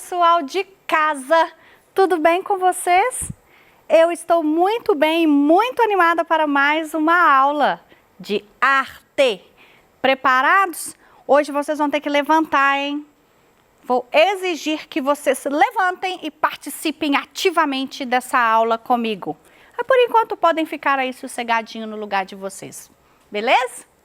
pessoal de casa, tudo bem com vocês? Eu estou muito bem e muito animada para mais uma aula de arte. Preparados? Hoje vocês vão ter que levantar, hein? Vou exigir que vocês se levantem e participem ativamente dessa aula comigo. Mas por enquanto podem ficar aí sossegadinho no lugar de vocês, beleza?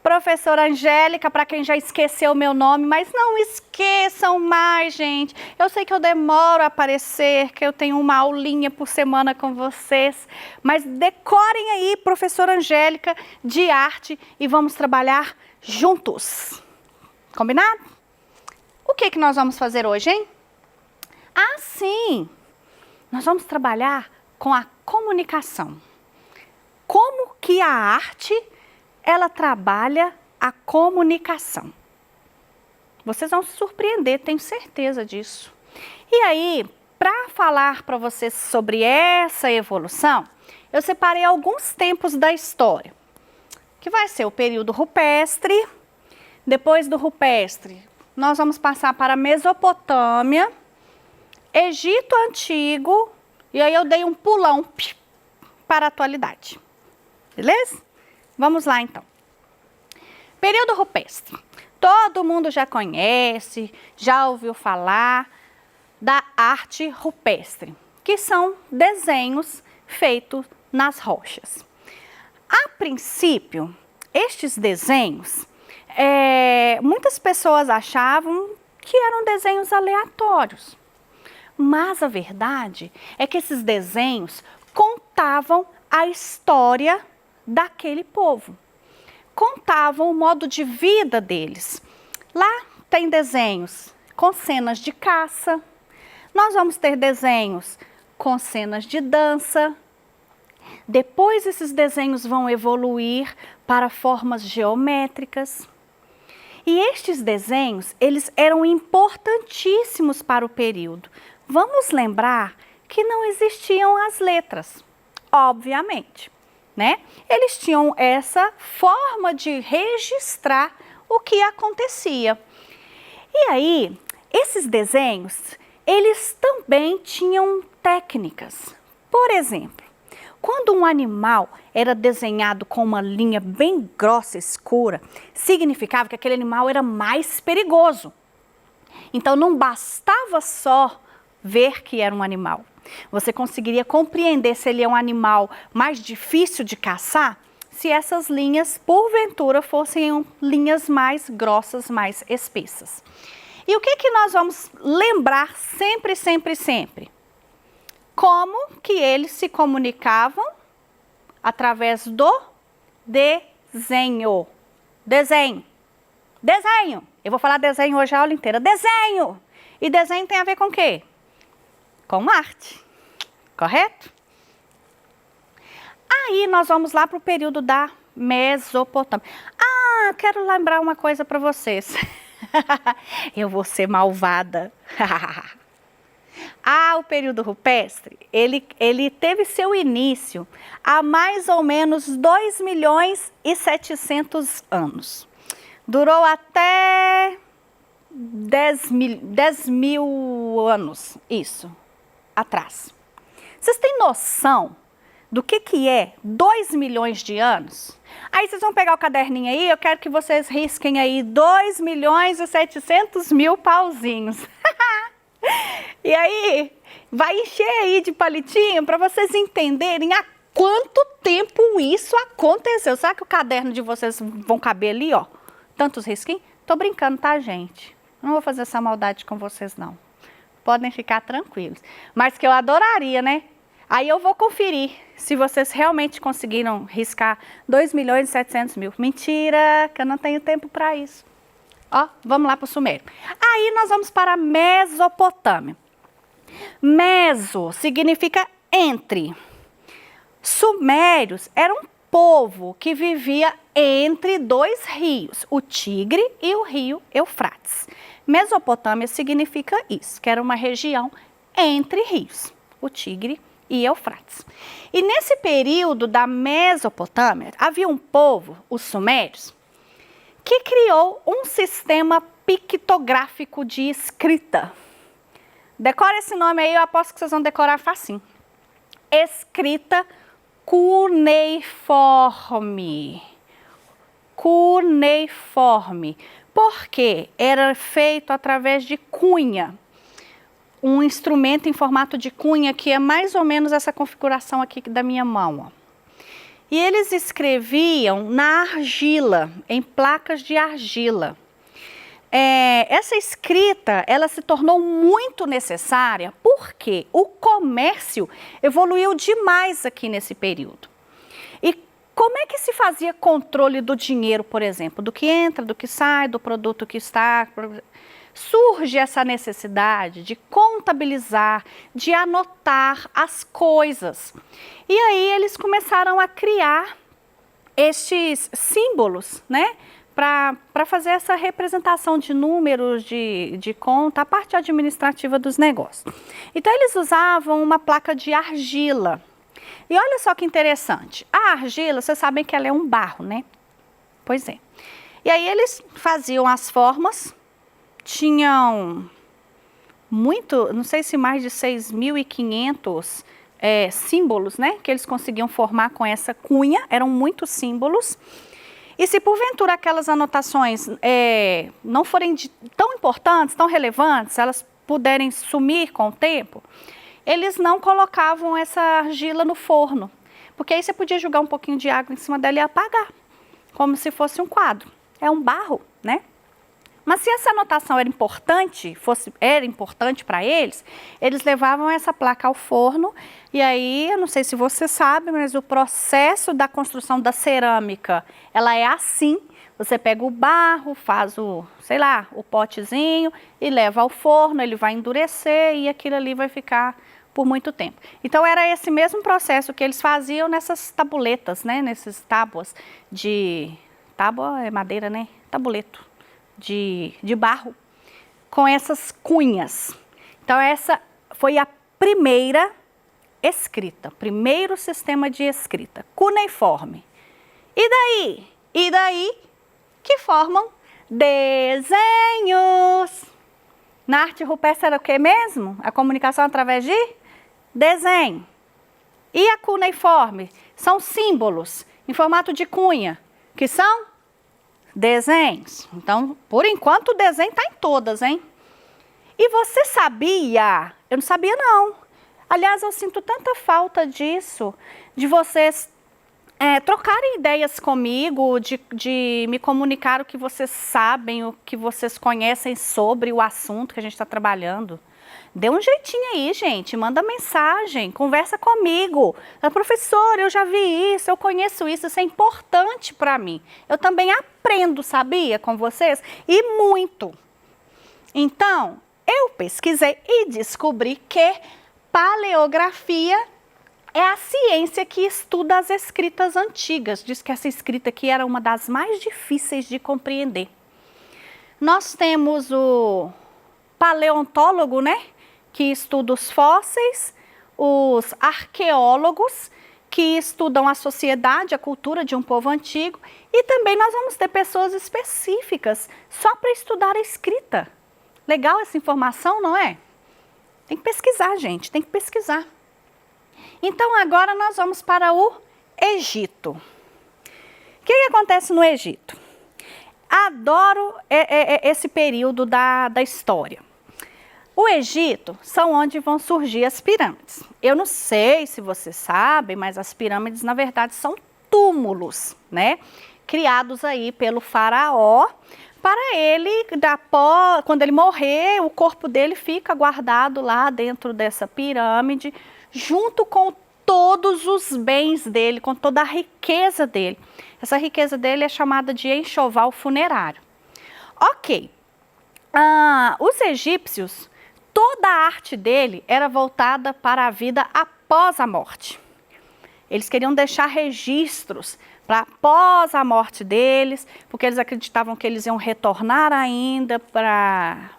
Professora Angélica, para quem já esqueceu o meu nome, mas não esqueçam mais, gente. Eu sei que eu demoro a aparecer, que eu tenho uma aulinha por semana com vocês, mas decorem aí, professora Angélica, de arte e vamos trabalhar juntos. Combinado? O que nós vamos fazer hoje, hein? Ah, sim! Nós vamos trabalhar com a comunicação. Como que a arte ela trabalha a comunicação. Vocês vão se surpreender, tenho certeza disso. E aí, para falar para vocês sobre essa evolução, eu separei alguns tempos da história, que vai ser o período rupestre. Depois do rupestre, nós vamos passar para a Mesopotâmia, Egito Antigo, e aí eu dei um pulão para a atualidade. Beleza? Vamos lá, então. Período rupestre. Todo mundo já conhece, já ouviu falar da arte rupestre, que são desenhos feitos nas rochas. A princípio, estes desenhos, muitas pessoas achavam que eram desenhos aleatórios. Mas a verdade é que esses desenhos contavam a história daquele povo. Contavam o modo de vida deles. Lá tem desenhos com cenas de caça, nós vamos ter desenhos com cenas de dança. Depois esses desenhos vão evoluir para formas geométricas. E estes desenhos, eles eram importantíssimos para o período. Vamos lembrar que não existiam as letras, obviamente. Né? Eles tinham essa forma de registrar o que acontecia. E aí, esses desenhos, eles também tinham técnicas. Por exemplo, quando um animal era desenhado com uma linha bem grossa, escura, significava que aquele animal era mais perigoso. Então, não bastava só ver que era um animal. Você conseguiria compreender se ele é um animal mais difícil de caçar se essas linhas, porventura, fossem linhas mais grossas, mais espessas. E o que nós vamos lembrar sempre, sempre, sempre? Como que eles se comunicavam através do desenho. Desenho. Desenho. Eu vou falar desenho hoje a aula inteira. Desenho. E desenho tem a ver com o quê? Com arte, correto? Aí nós vamos lá para o período da Mesopotâmia. Ah, quero lembrar uma coisa para vocês. Eu vou ser malvada. O período rupestre, ele teve seu início há mais ou menos 2.700.000 anos. Durou até 10 mil anos, isso. Atrás. Vocês têm noção do que é 2 milhões de anos? Aí vocês vão pegar o caderninho aí, eu quero que vocês risquem aí 2.700.000 pauzinhos. E aí, vai encher aí de palitinho para vocês entenderem há quanto tempo isso aconteceu. Será que o caderno de vocês vão caber ali, ó? Tantos risquinhos? Tô brincando, tá, gente? Não vou fazer essa maldade com vocês, não. Podem ficar tranquilos. Mas que eu adoraria, né? Aí eu vou conferir se vocês realmente conseguiram riscar 2.700.000. Mentira, que eu não tenho tempo para isso. Ó, vamos lá para o Sumério. Aí nós vamos para a Mesopotâmia. Meso significa entre. Sumérios era um povo que vivia entre dois rios, o Tigre e o rio Eufrates. Mesopotâmia significa isso, que era uma região entre rios, o Tigre e Eufrates. E nesse período da Mesopotâmia, havia um povo, os sumérios, que criou um sistema pictográfico de escrita. Decora esse nome aí, eu aposto que vocês vão decorar facinho. Escrita cuneiforme. Cuneiforme. Por quê? Era feito através de cunha. Um instrumento em formato de cunha, que é mais ou menos essa configuração aqui da minha mão, ó. E eles escreviam na argila, em placas de argila. Essa escrita, ela se tornou muito necessária porque o comércio evoluiu demais aqui nesse período. E como é que se fazia controle do dinheiro, por exemplo, do que entra, do que sai, do produto que está... Surge essa necessidade de contabilizar, de anotar as coisas. E aí eles começaram a criar estes símbolos, né? Para fazer essa representação de números, de conta, a parte administrativa dos negócios. Então eles usavam uma placa de argila. E olha só que interessante, a argila, vocês sabem que ela é um barro, né? Pois é. E aí eles faziam as formas, tinham muito, não sei se mais de 6.500 símbolos, né? Que eles conseguiam formar com essa cunha, eram muitos símbolos. E se porventura aquelas anotações não forem tão importantes, tão relevantes, elas puderem sumir com o tempo, eles não colocavam essa argila no forno, porque aí você podia jogar um pouquinho de água em cima dela e apagar, como se fosse um quadro. É um barro, né? Mas se essa anotação era importante para eles, eles levavam essa placa ao forno. E aí, eu não sei se você sabe, mas o processo da construção da cerâmica, ela é assim. Você pega o barro, faz o potezinho e leva ao forno, ele vai endurecer e aquilo ali vai ficar por muito tempo. Então, era esse mesmo processo que eles faziam nessas tabuletas, né? Nesses tábuas de... Tábua é madeira, né? Tabuleto. De barro, com essas cunhas. Então essa foi a primeira escrita, primeiro sistema de escrita, cuneiforme. E daí? E daí que formam desenhos. Na arte rupestre era o que mesmo? A comunicação através de desenho. E a cuneiforme? São símbolos em formato de cunha, que são desenhos. Então, por enquanto, o desenho está em todas, hein? E você sabia? Eu não sabia, não. Aliás, eu sinto tanta falta disso, de vocês trocarem ideias comigo, de me comunicar o que vocês sabem, o que vocês conhecem sobre o assunto que a gente está trabalhando. Dê um jeitinho aí, gente, manda mensagem, conversa comigo. Professora, eu já vi isso, eu conheço isso é importante para mim. Eu também aprendo, sabia, com vocês? E muito. Então, eu pesquisei e descobri que paleografia é a ciência que estuda as escritas antigas. Diz que essa escrita aqui era uma das mais difíceis de compreender. Nós temos o paleontólogo, né? Que estuda os fósseis, os arqueólogos, que estudam a sociedade, a cultura de um povo antigo, e também nós vamos ter pessoas específicas só para estudar a escrita. Legal essa informação, não é? Tem que pesquisar, gente, tem que pesquisar. Então agora nós vamos para o Egito. O que acontece no Egito? Adoro esse período da história. O Egito são onde vão surgir as pirâmides. Eu não sei se vocês sabem, mas as pirâmides, na verdade, são túmulos, né? Criados aí pelo faraó, para ele, quando ele morrer, o corpo dele fica guardado lá dentro dessa pirâmide, junto com todos os bens dele, com toda a riqueza dele. Essa riqueza dele é chamada de enxoval funerário. Ok. Os egípcios, toda a arte dele era voltada para a vida após a morte. Eles queriam deixar registros para após a morte deles, porque eles acreditavam que eles iam retornar ainda para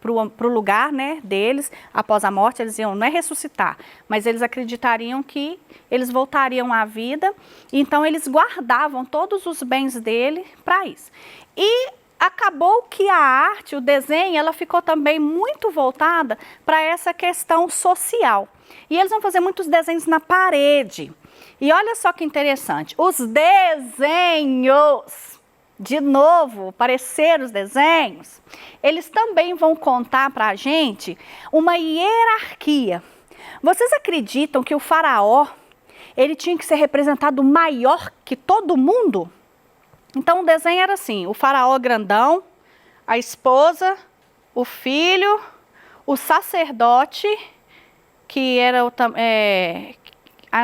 o lugar, né, deles. Após a morte eles iam, não é ressuscitar, mas eles acreditariam que eles voltariam à vida. Então eles guardavam todos os bens dele para isso. E acabou que a arte, o desenho, ela ficou também muito voltada para essa questão social. E eles vão fazer muitos desenhos na parede. E olha só que interessante, os desenhos, de novo, parecer os desenhos, eles também vão contar para a gente uma hierarquia. Vocês acreditam que o faraó, ele tinha que ser representado maior que todo mundo? Então o desenho era assim, o faraó grandão, a esposa, o filho, o sacerdote, que era o...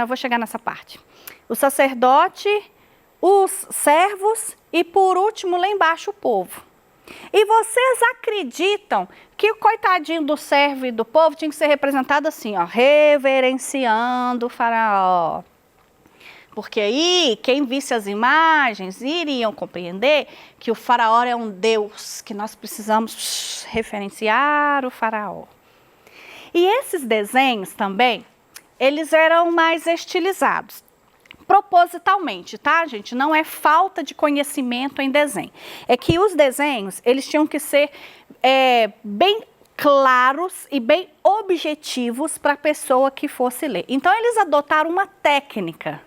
eu vou chegar nessa parte. O sacerdote, os servos e por último lá embaixo o povo. E vocês acreditam que o coitadinho do servo e do povo tinha que ser representado assim, ó, reverenciando o faraó. Porque aí, quem visse as imagens, iriam compreender que o faraó é um deus, que nós precisamos referenciar o faraó. E esses desenhos também, eles eram mais estilizados, propositalmente, tá, gente? Não é falta de conhecimento em desenho. É que os desenhos, eles tinham que ser bem claros e bem objetivos para a pessoa que fosse ler. Então, eles adotaram uma técnica.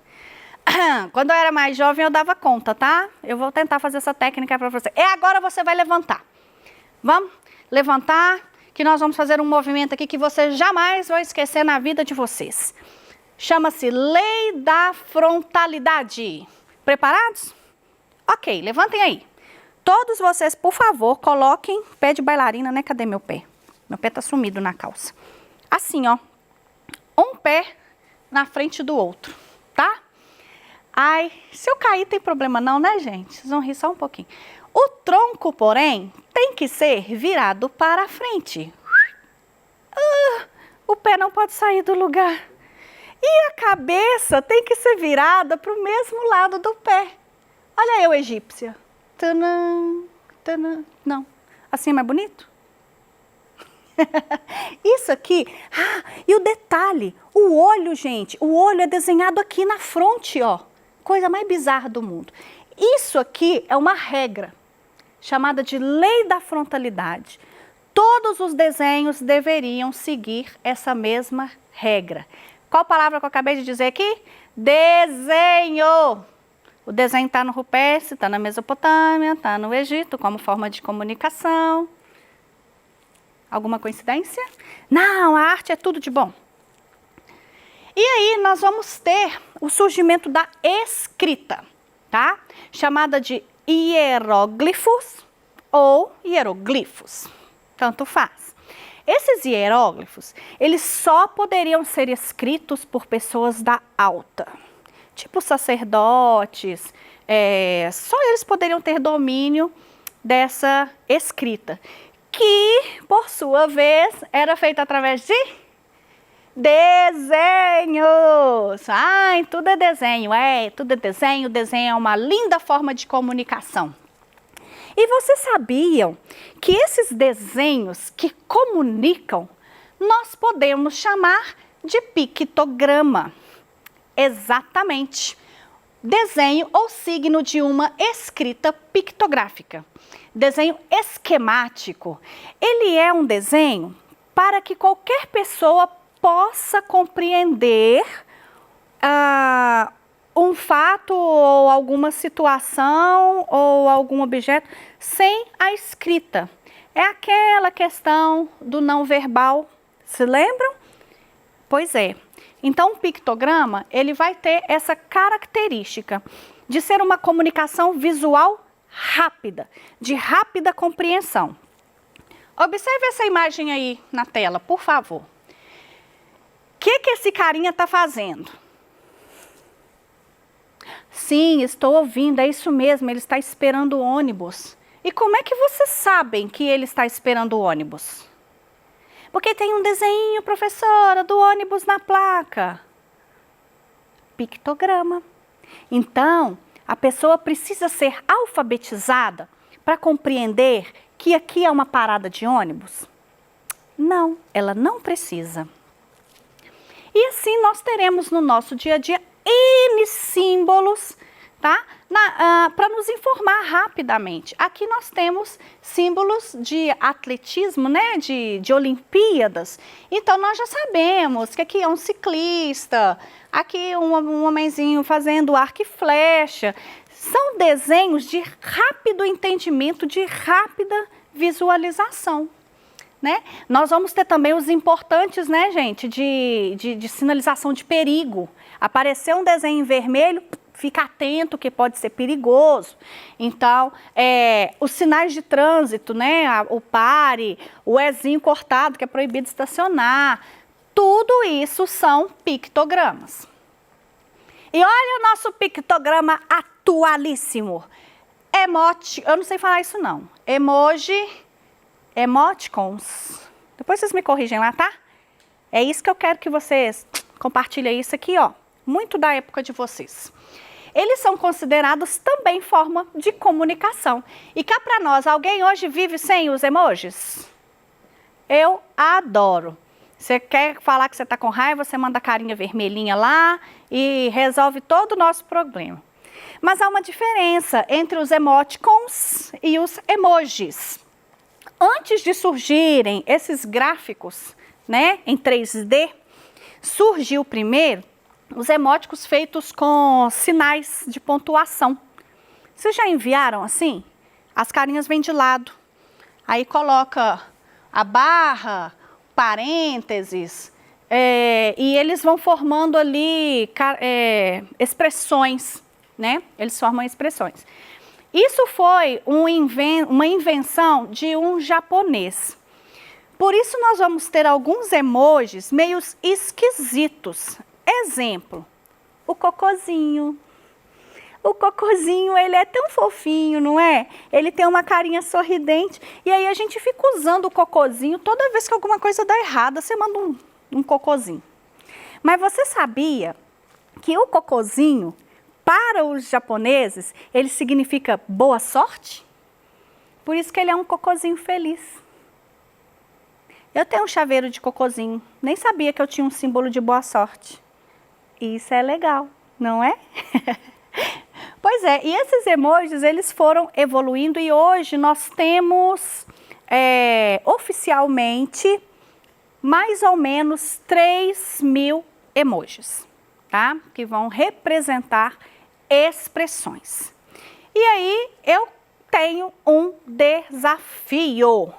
Quando eu era mais jovem, eu dava conta, tá? Eu vou tentar fazer essa técnica para você. Agora você vai levantar. Vamos levantar, que nós vamos fazer um movimento aqui que você jamais vai esquecer na vida de vocês. Chama-se Lei da Frontalidade. Preparados? Ok, levantem aí. Todos vocês, por favor, coloquem pé de bailarina, né? Cadê meu pé? Meu pé tá sumido na calça. Assim, ó. Um pé na frente do outro, tá? Ai, se eu cair tem problema não, né, gente? Vocês vão rir só um pouquinho. O tronco, porém, tem que ser virado para a frente. O pé não pode sair do lugar. E a cabeça tem que ser virada para o mesmo lado do pé. Olha eu, egípcia. Tanã, tanã. Não. Assim é mais bonito? Isso aqui. E o detalhe, o olho, gente. O olho é desenhado aqui na fronte, ó. Coisa mais bizarra do mundo. Isso aqui é uma regra, chamada de Lei da Frontalidade. Todos os desenhos deveriam seguir essa mesma regra. Qual palavra que eu acabei de dizer aqui? Desenho. O desenho está no rupestre, está na Mesopotâmia, está no Egito, como forma de comunicação. Alguma coincidência? Não, a arte é tudo de bom. E aí nós vamos ter o surgimento da escrita, tá? Chamada de hieróglifos ou hieroglifos, tanto faz. Esses hieróglifos, eles só poderiam ser escritos por pessoas da alta, tipo sacerdotes, só eles poderiam ter domínio dessa escrita, que, por sua vez, era feita através de desenhos. Ai, tudo é desenho, tudo é desenho. Desenho é uma linda forma de comunicação. E vocês sabiam que esses desenhos que comunicam, nós podemos chamar de pictograma. Exatamente. Desenho ou signo de uma escrita pictográfica. Desenho esquemático. Ele é um desenho para que qualquer pessoa possa compreender um fato ou alguma situação ou algum objeto sem a escrita. É aquela questão do não verbal, se lembram? Pois é. Então, o pictograma, ele vai ter essa característica de ser uma comunicação visual rápida, de rápida compreensão. Observe essa imagem aí na tela, por favor. O que esse carinha está fazendo? Sim, estou ouvindo, é isso mesmo, ele está esperando o ônibus. E como é que vocês sabem que ele está esperando o ônibus? Porque tem um desenho, professora, do ônibus na placa. Pictograma. Então, a pessoa precisa ser alfabetizada para compreender que aqui é uma parada de ônibus? Não, ela não precisa. E assim nós teremos no nosso dia a dia N símbolos, tá? para nos informar rapidamente. Aqui nós temos símbolos de atletismo, né, de Olimpíadas. Então nós já sabemos que aqui é um ciclista, aqui um homenzinho fazendo arco e flecha. São desenhos de rápido entendimento, de rápida visualização. Né? Nós vamos ter também os importantes, né, gente, de sinalização de perigo. Apareceu um desenho em vermelho, fica atento que pode ser perigoso. Então, os sinais de trânsito, né, o pare, o Ezinho cortado, que é proibido estacionar, tudo isso são pictogramas. E olha o nosso pictograma atualíssimo. Emoji, eu não sei falar isso não. Emoticons. Depois vocês me corrigem lá, tá? É isso que eu quero que vocês compartilhem isso aqui, ó. Muito da época de vocês. Eles são considerados também forma de comunicação. E cá pra nós, alguém hoje vive sem os emojis? Eu adoro. Você quer falar que você tá com raiva, você manda a carinha vermelhinha lá e resolve todo o nosso problema. Mas há uma diferença entre os emoticons e os emojis. Antes de surgirem esses gráficos, né, em 3D, surgiu primeiro os emoticons feitos com sinais de pontuação. Vocês já enviaram assim? As carinhas vêm de lado. Aí coloca a barra, parênteses, e eles vão formando ali expressões, né? Eles formam expressões. Isso foi uma invenção de um japonês. Por isso nós vamos ter alguns emojis meio esquisitos. Exemplo, o cocozinho. O cocozinho, ele é tão fofinho, não é? Ele tem uma carinha sorridente. E aí a gente fica usando o cocozinho. Toda vez que alguma coisa dá errada, você manda um cocozinho. Mas você sabia que o cocozinho, para os japoneses, ele significa boa sorte? Por isso que ele é um cocozinho feliz. Eu tenho um chaveiro de cocozinho. Nem sabia que eu tinha um símbolo de boa sorte. Isso é legal, não é? Pois é, e esses emojis, eles foram evoluindo e hoje nós temos oficialmente mais ou menos 3.000 emojis, tá? Que vão representar expressões. E aí eu tenho um desafio.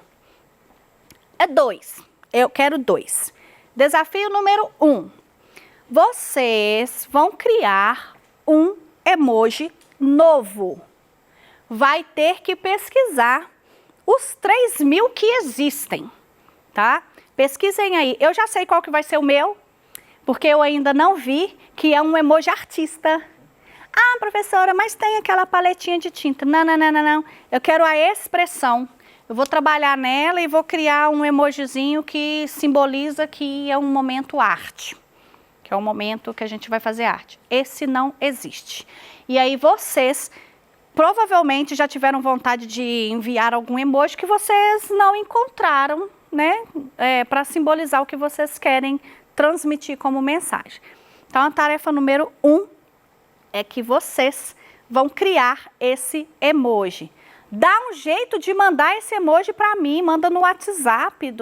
Eu quero 2. Desafio número 1. Vocês vão criar um emoji novo. Vai ter que pesquisar os 3.000 que existem, tá? Pesquisem aí. Eu já sei qual que vai ser o meu, porque eu ainda não vi, que é um emoji artista. Ah, professora, mas tem aquela paletinha de tinta. Não, não, não, não, não. Eu quero a expressão. Eu vou trabalhar nela e vou criar um emojizinho que simboliza que é um momento arte. Que é o momento que a gente vai fazer arte. Esse não existe. E aí vocês provavelmente já tiveram vontade de enviar algum emoji que vocês não encontraram, né? Para simbolizar o que vocês querem transmitir como mensagem. Então a tarefa número 1 é que vocês vão criar esse emoji. Dá um jeito de mandar esse emoji para mim, manda no WhatsApp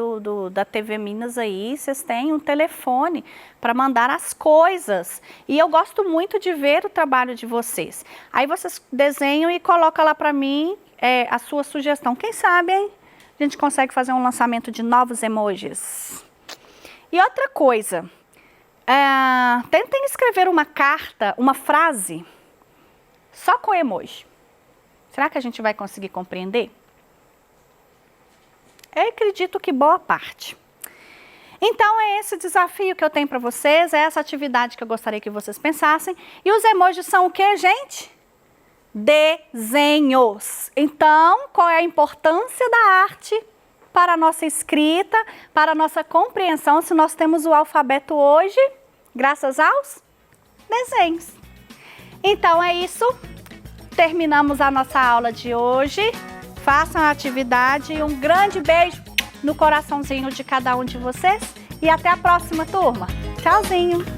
da TV Minas aí, vocês têm um telefone para mandar as coisas. E eu gosto muito de ver o trabalho de vocês. Aí vocês desenham e colocam lá para mim a sua sugestão. Quem sabe, hein? A gente consegue fazer um lançamento de novos emojis. E outra coisa, tentem escrever uma carta, uma frase, só com emoji. Será que a gente vai conseguir compreender? Eu acredito que boa parte. Então é esse desafio que eu tenho para vocês, é essa atividade que eu gostaria que vocês pensassem. E os emojis são o que, gente? Desenhos. Então, qual é a importância da arte para a nossa escrita, para a nossa compreensão, se nós temos o alfabeto hoje, graças aos desenhos. Então é isso. Terminamos a nossa aula de hoje. Façam a atividade e um grande beijo no coraçãozinho de cada um de vocês. E até a próxima, turma. Tchauzinho!